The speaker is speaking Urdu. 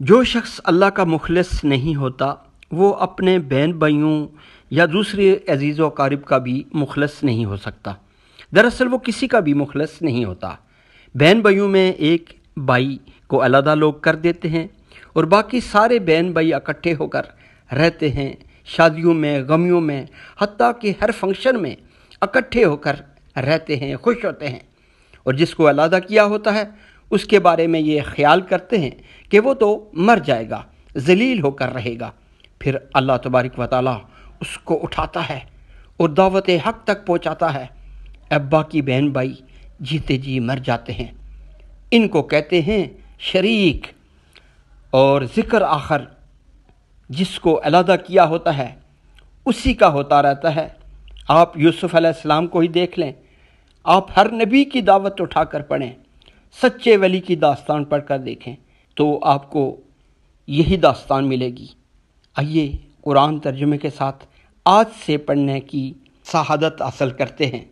جو شخص اللہ کا مخلص نہیں ہوتا وہ اپنے بہن بھائیوں یا دوسرے عزیز و اقارب کا بھی مخلص نہیں ہو سکتا۔ دراصل وہ کسی کا بھی مخلص نہیں ہوتا۔ بہن بھائیوں میں ایک بھائی کو علیحدہ لوگ کر دیتے ہیں اور باقی سارے بہن بھائی اکٹھے ہو کر رہتے ہیں، شادیوں میں، غمیوں میں، حتیٰ کہ ہر فنکشن میں اکٹھے ہو کر رہتے ہیں، خوش ہوتے ہیں۔ اور جس کو علیحدہ کیا ہوتا ہے اس کے بارے میں یہ خیال کرتے ہیں کہ وہ تو مر جائے گا، ذلیل ہو کر رہے گا۔ پھر اللہ تبارک و تعالیٰ اس کو اٹھاتا ہے اور دعوت حق تک پہنچاتا ہے۔ اب باقی بہن بھائی جیتے جی مر جاتے ہیں۔ ان کو کہتے ہیں شریک، اور ذکر آخر جس کو علیحدہ کیا ہوتا ہے اسی کا ہوتا رہتا ہے۔ آپ یوسف علیہ السلام کو ہی دیکھ لیں، آپ ہر نبی کی دعوت اٹھا کر پڑھیں، سچے ولی کی داستان پڑھ کر دیکھیں تو آپ کو یہی داستان ملے گی۔ آئیے قرآن ترجمے کے ساتھ آج سے پڑھنے کی سعادت حاصل کرتے ہیں۔